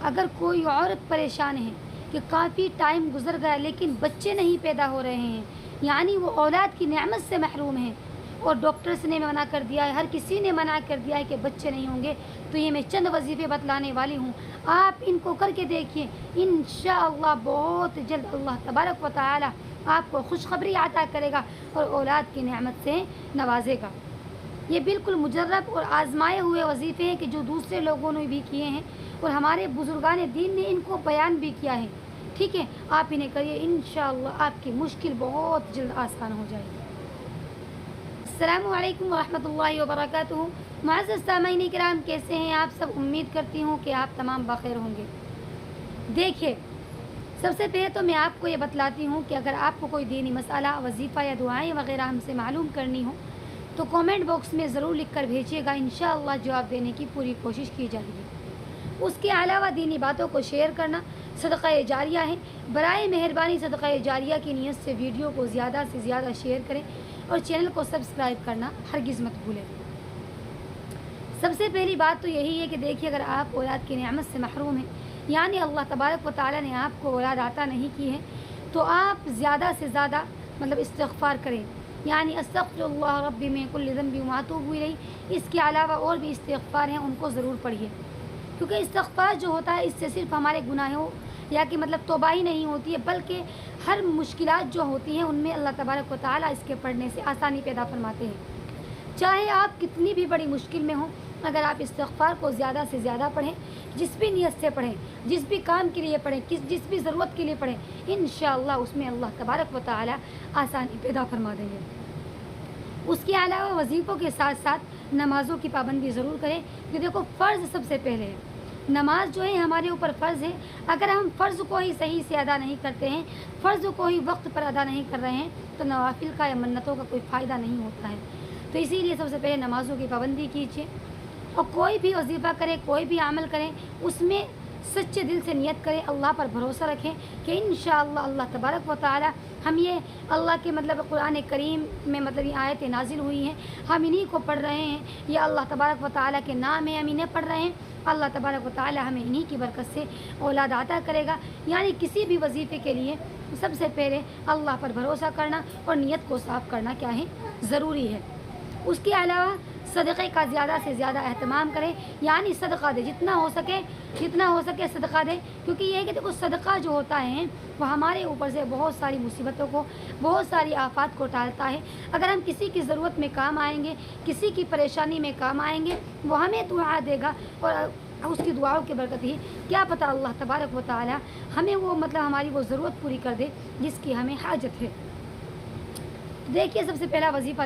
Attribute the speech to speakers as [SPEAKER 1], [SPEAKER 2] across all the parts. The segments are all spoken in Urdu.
[SPEAKER 1] اگر کوئی عورت پریشان ہے کہ کافی ٹائم گزر گیا لیکن بچے نہیں پیدا ہو رہے ہیں، یعنی وہ اولاد کی نعمت سے محروم ہیں، اور ڈاکٹرس نے منع کر دیا ہے، ہر کسی نے منع کر دیا ہے کہ بچے نہیں ہوں گے، تو یہ میں چند وظیفے بتلانے والی ہوں، آپ ان کو کر کے دیکھیے، انشاءاللہ بہت جلد اللہ تبارک و تعالی آپ کو خوشخبری عطا کرے گا اور اولاد کی نعمت سے نوازے گا۔ یہ بالکل مجرب اور آزمائے ہوئے وظیفے ہیں کہ جو دوسرے لوگوں نے بھی کیے ہیں اور ہمارے بزرگان دین نے ان کو بیان بھی کیا ہے۔ ٹھیک ہے، آپ انہیں کریے، انشاءاللہ آپ کی مشکل بہت جلد آسان ہو جائے گی۔ السلام علیکم ورحمۃ اللہ وبرکاتہ۔ معزز سامعین کرام، کیسے ہیں آپ سب؟ امید کرتی ہوں کہ آپ تمام بخیر ہوں گے۔ دیکھیے، سب سے پہلے تو میں آپ کو یہ بتلاتی ہوں کہ اگر آپ کو کوئی دینی مسئلہ، وظیفہ یا دعائیں وغیرہ ہم سے معلوم کرنی ہو تو کامنٹ باکس میں ضرور لکھ کر بھیجیے گا، انشاءاللہ جواب دینے کی پوری کوشش کی جائے گی۔ اس کے علاوہ دینی باتوں کو شیئر کرنا صدقہ جاریہ ہے، برائے مہربانی صدقہ جاریہ کی نیت سے ویڈیو کو زیادہ سے زیادہ شیئر کریں اور چینل کو سبسکرائب کرنا ہرگز مت بھولیں۔ سب سے پہلی بات تو یہی ہے کہ دیکھیے، اگر آپ اولاد کی نعمت سے محروم ہیں، یعنی اللہ تبارک و تعالیٰ نے آپ کو اولاد عطا نہیں کی ہے، تو آپ زیادہ سے زیادہ استغفار کریں، یعنی استغفر اللہ ربی من کل ذنب واتوب الیہ۔ اس کے علاوہ اور بھی استغفار ہیں، ان کو ضرور پڑھیے، کیونکہ استغفار جو ہوتا ہے اس سے صرف ہمارے گناہوں یا کہ توبہ ہی نہیں ہوتی ہے، بلکہ ہر مشکلات جو ہوتی ہیں ان میں اللہ تبارک و تعالیٰ اس کے پڑھنے سے آسانی پیدا فرماتے ہیں۔ چاہے آپ کتنی بھی بڑی مشکل میں ہوں، اگر آپ استغفار کو زیادہ سے زیادہ پڑھیں، جس بھی نیت سے پڑھیں، جس بھی کام کے لیے پڑھیں، جس بھی ضرورت کے لیے پڑھیں، انشاءاللہ اس میں اللہ تبارک و تعالیٰ آسانی پیدا فرما دیں گے۔ اس کے علاوہ وظیفوں کے ساتھ ساتھ نمازوں کی پابندی ضرور کریں، کہ دیکھو فرض سب سے پہلے ہے، نماز جو ہے ہمارے اوپر فرض ہے۔ اگر ہم فرض کو ہی صحیح سے ادا نہیں کرتے ہیں، فرض کو ہی وقت پر ادا نہیں کر رہے ہیں، تو نوافل کا یا منتوں کا کوئی فائدہ نہیں ہوتا ہے۔ تو اسی لیے سب سے پہلے نمازوں کی پابندی کیجیے، اور کوئی بھی وظیفہ کریں، کوئی بھی عمل کریں، اس میں سچے دل سے نیت کریں، اللہ پر بھروسہ رکھیں کہ انشاءاللہ اللہ تبارک و تعالی ہم یہ اللہ کے قرآن کریم میں یہ آیتیں نازل ہوئی ہیں، ہم انہی کو پڑھ رہے ہیں، یہ اللہ تبارک و تعالی کے نام ہے، ہم انہیں پڑھ رہے ہیں، اللہ تبارک و تعالی ہمیں انہی کی برکت سے اولاد عطا کرے گا۔ یعنی کسی بھی وظیفے کے لیے سب سے پہلے اللہ پر بھروسہ کرنا اور نیت کو صاف کرنا کیا ہے؟ ضروری ہے۔ اس کے علاوہ صدقے کا زیادہ سے زیادہ اہتمام کریں، یعنی صدقہ دیں، جتنا ہو سکے صدقہ دیں، کیونکہ یہ ہے کہ دیکھو صدقہ جو ہوتا ہے وہ ہمارے اوپر سے بہت ساری مصیبتوں کو، بہت ساری آفات کو ٹالتا ہے۔ اگر ہم کسی کی ضرورت میں کام آئیں گے، کسی کی پریشانی میں کام آئیں گے، وہ ہمیں دعا دے گا، اور اس کی دعاؤں کی برکت ہی کیا پتہ اللہ تبارک و تعالی ہمیں وہ ہماری وہ ضرورت پوری کر دے جس کی ہمیں حاجت ہے۔ دیکھیے، سب سے پہلا وظیفہ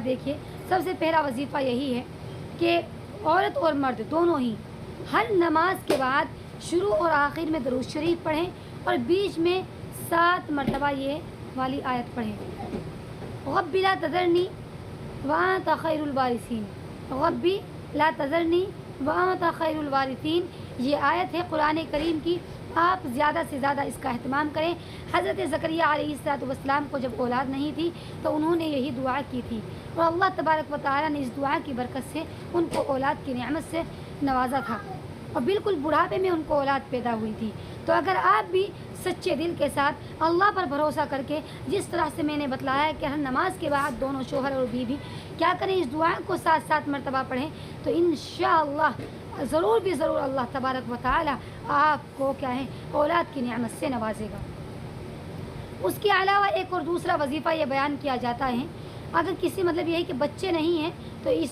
[SPEAKER 1] سب سے پہلا وظیفہ یہی ہے کہ عورت اور مرد دونوں ہی ہر نماز کے بعد شروع اور آخر میں درود شریف پڑھیں، اور بیچ میں 7 مرتبہ یہ والی آیت پڑھیں، رب لا تذرنی وانت خیر الوارثین، رب لا تذرنی وانت خیر الوارثین۔ یہ آیت ہے قرآن کریم کی، آپ زیادہ سے زیادہ اس کا اہتمام کریں۔ حضرت زکریہ علیہ السلام کو جب اولاد نہیں تھی تو انہوں نے یہی دعا کی تھی، اور اللہ تبارک و تعالیٰ نے اس دعا کی برکت سے ان کو اولاد کی نعمت سے نوازا تھا، اور بالکل بڑھاپے میں ان کو اولاد پیدا ہوئی تھی۔ تو اگر آپ بھی سچے دل کے ساتھ اللہ پر بھروسہ کر کے، جس طرح سے میں نے بتلایا ہے کہ ہر نماز کے بعد دونوں شوہر اور بیوی کیا کریں، اس دعا کو 7 مرتبہ پڑھیں، تو انشاءاللہ ضرور بھی ضرور اللہ تبارک و تعالی آپ کو اولاد کی نعمت سے نوازے گا۔ اس کے علاوہ ایک اور دوسرا وظیفہ یہ بیان کیا جاتا ہے، اگر کسی یہ ہے کہ بچے نہیں ہیں تو اس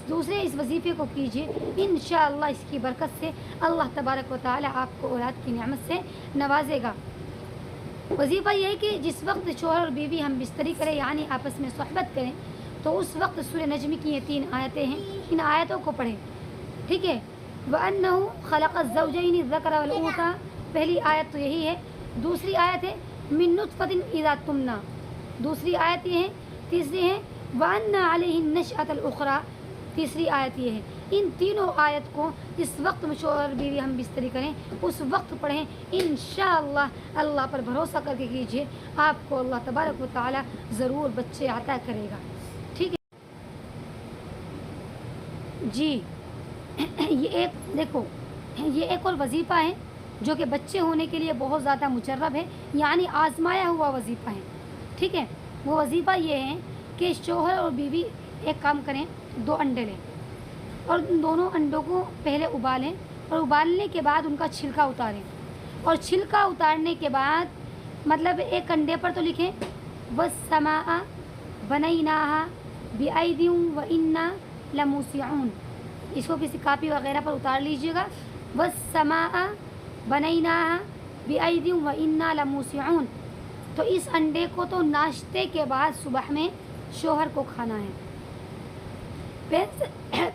[SPEAKER 1] وظیفے کو کیجیے، انشاءاللہ اس کی برکت سے اللہ تبارک و تعالی آپ کو اولاد کی نعمت سے نوازے گا۔ وظیفہ یہ ہے کہ جس وقت شوہر اور بیوی ہم بستری کریں، یعنی آپس میں صحبت کریں، تو اس وقت سورہ نجم کی یہ 3 آیتیں ہیں، ان آیتوں کو پڑھیں، ٹھیک ہے۔ وَأَنَّهُ خَلَقَ الزَّوْجَيْنِ الذَّكَرَ وَالْأُنثَى، پہلی آیت تو یہی ہے۔ دوسری آیت ہے مِن نُطْفَةٍ إِذَا تُمْنَىٰ، دوسری آیت یہ ہے۔ تیسری ہے وَأَنَّ عَلَيْهِ النَّشْأَةَ الْأُخْرَىٰ، تیسری آیت یہ ہے۔ ان تینوں آیت کو جس وقت شوہر بیوی ہم بستری کریں اس وقت پڑھیں، انشاءاللہ اللہ پر بھروسہ کر کے کیجیے، آپ کو اللہ تبارک و تعالی ضرور بچے عطا کرے گا، ٹھیک ہے جی۔ یہ ایک اور وظیفہ ہے جو کہ بچے ہونے کے لیے بہت زیادہ مجرب ہے، یعنی آزمایا ہوا وظیفہ ہے، ٹھیک ہے۔ وہ وظیفہ یہ ہے کہ شوہر اور بیوی ایک کام کریں، 2 انڈے لیں اور ان دونوں انڈوں کو پہلے ابالیں، اور ابالنے کے بعد ان کا چھلکا اتاریں، اور چھلکا اتارنے کے بعد مطلب ایک انڈے پر تو لکھیں والسماء بنیناها بأیدی وإنا لموسعون، اس کو کسی کاپی وغیرہ پر اتار لیجیے گا، والسماء بنیناها بأیدی وإنا لموسعون۔ تو اس انڈے کو تو ناشتے کے بعد صبح میں شوہر کو کھانا ہے۔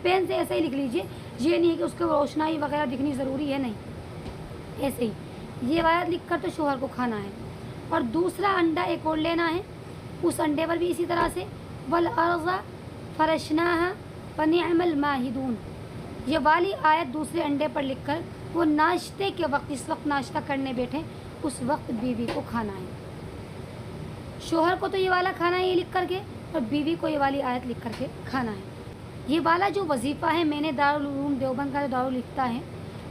[SPEAKER 1] پین سے ایسے ہی لکھ لیجئے، یہ نہیں ہے کہ اس کو روشنائی وغیرہ دکھنی ضروری ہے، نہیں، ایسے ہی یہ آیت لکھ کر تو شوہر کو کھانا ہے۔ اور دوسرا انڈا ایک اور لینا ہے، اس انڈے پر بھی اسی طرح سے والارض فرشناها فنعم الماہدون، یہ والی آیت دوسرے انڈے پر لکھ کر وہ ناشتے کے وقت، اس وقت ناشتہ کرنے بیٹھے اس وقت بیوی کو کھانا ہے۔ شوہر کو تو یہ والا کھانا ہے یہ لکھ کر کے، اور بیوی کو یہ والی آیت لکھ کر کے کھانا ہے۔ یہ والا جو وظیفہ ہے میں نے دارالعلوم دیوبند کا جو دارال لکھتا ہے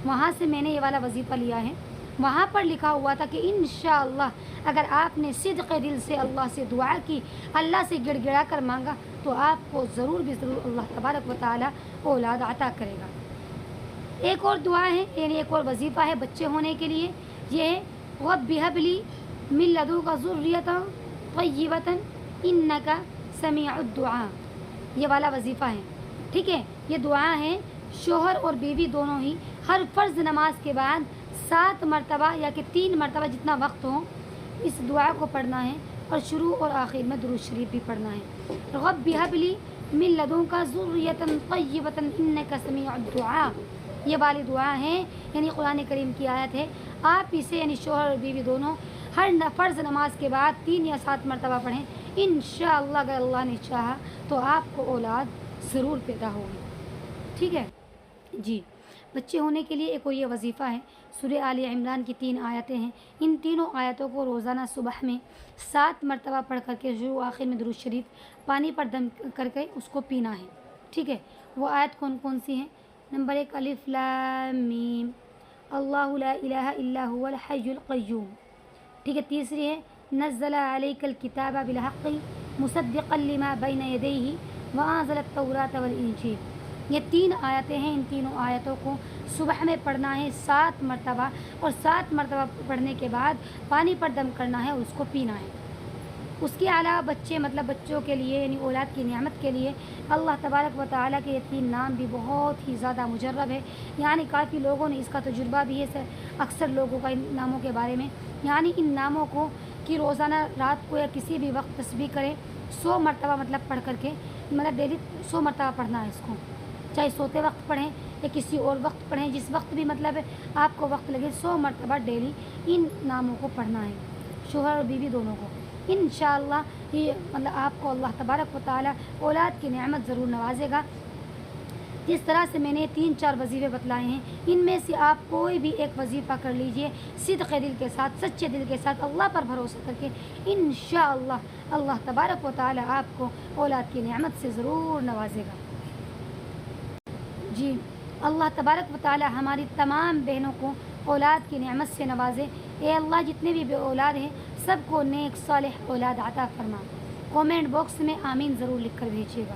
[SPEAKER 1] وہاں سے میں نے یہ والا وظیفہ لیا ہے۔ وہاں پر لکھا ہوا تھا کہ انشاءاللہ اگر آپ نے صدق دل سے اللہ سے دعا کی، اللہ سے گڑ گڑا کر مانگا، تو آپ کو ضرور بھی ضرور اللہ تبارک و تعالیٰ اولاد عطا کرے گا۔ ایک اور دعا ہے، یعنی ایک اور وظیفہ ہے بچے ہونے کے لیے، یہ ہے رب هب لی من لدنک ذریۃ طیبۃ انک سمیع الدعاء، یہ والا وظیفہ ہے، ٹھیک ہے۔ یہ دعا ہے شوہر اور بیوی دونوں ہی ہر فرض نماز کے بعد 7 مرتبہ یا کہ 3 مرتبہ جتنا وقت ہو اس دعا کو پڑھنا ہے، اور شروع اور آخر میں درود شریف بھی پڑھنا ہے۔ رب هب لی من لدنک ذریۃ طیبۃ انک سمیع الدعاء، یہ والی دعا ہے، یعنی قرآن کریم کی آیت ہے۔ آپ اسے یعنی شوہر اور بیوی دونوں ہر فرض نماز کے بعد 3 یا 7 مرتبہ پڑھیں، انشاءاللہ اگر اللہ نے چاہا تو آپ کو اولاد ضرور پیدا ہوگی، ٹھیک ہے جی۔ بچے ہونے کے لیے ایک اور یہ وظیفہ ہے، سورہ آل عمران کی 3 آیتیں ہیں، ان تینوں آیتوں کو روزانہ صبح میں 7 مرتبہ پڑھ کر کے شروع آخر میں درود شریف پانی پر دم کر کے اس کو پینا ہے، ٹھیک ہے۔ وہ آیت کون کون سی ہیں؟ نمبر 1 الف لام میم اللہ لا الہ الا هو الحی القیوم، ٹھیک ہے۔ تیسری ہے نزل علیک الکتاب بالحق مصدقا لما بین یدیہ وانزل التوراۃ والانجیل، یہ 3 آیتیں ہیں۔ ان تینوں آیتوں کو صبح میں پڑھنا ہے 7 مرتبہ، اور 7 مرتبہ پڑھنے کے بعد پانی پر دم کرنا ہے اور اس کو پینا ہے۔ اس کے علاوہ بچوں کے لیے یعنی اولاد کی نعمت کے لیے اللہ تبارک و تعالیٰ کے یہ 3 نام بھی بہت ہی زیادہ مجرب ہے، یعنی کافی لوگوں نے اس کا تجربہ بھی ہے، اکثر لوگوں کا ان ناموں کے بارے میں، یعنی ان ناموں کو کہ روزانہ رات کو یا کسی بھی وقت تسبیح کریں 100 مرتبہ پڑھ کر کے، ڈیلی 100 مرتبہ پڑھنا ہے اس کو، چاہے سوتے وقت پڑھیں یا کسی اور وقت پڑھیں، جس وقت بھی آپ کو وقت لگے 100 مرتبہ ڈیلی ان ناموں کو پڑھنا ہے، شوہر اور بیوی دونوں کو۔ انشاءاللہ یہ آپ کو اللہ تبارک و تعالیٰ اولاد کی نعمت ضرور نوازے گا۔ جس طرح سے میں نے 3-4 وظیفے بتلائے ہیں، ان میں سے آپ کوئی بھی ایک وظیفہ کر لیجئے صدق دل کے ساتھ، سچے دل کے ساتھ، اللہ پر بھروسہ کر کے، انشاءاللہ اللہ تبارک و تعالیٰ آپ کو اولاد کی نعمت سے ضرور نوازے گا جی۔ اللہ تبارک و تعالیٰ ہماری تمام بہنوں کو اولاد کی نعمت سے نوازے۔ اے اللہ جتنے بھی بے اولاد ہیں سب کو نیک صالح اولاد عطا فرما۔ کومنٹ باکس میں آمین ضرور لکھ کر بھیجیے گا۔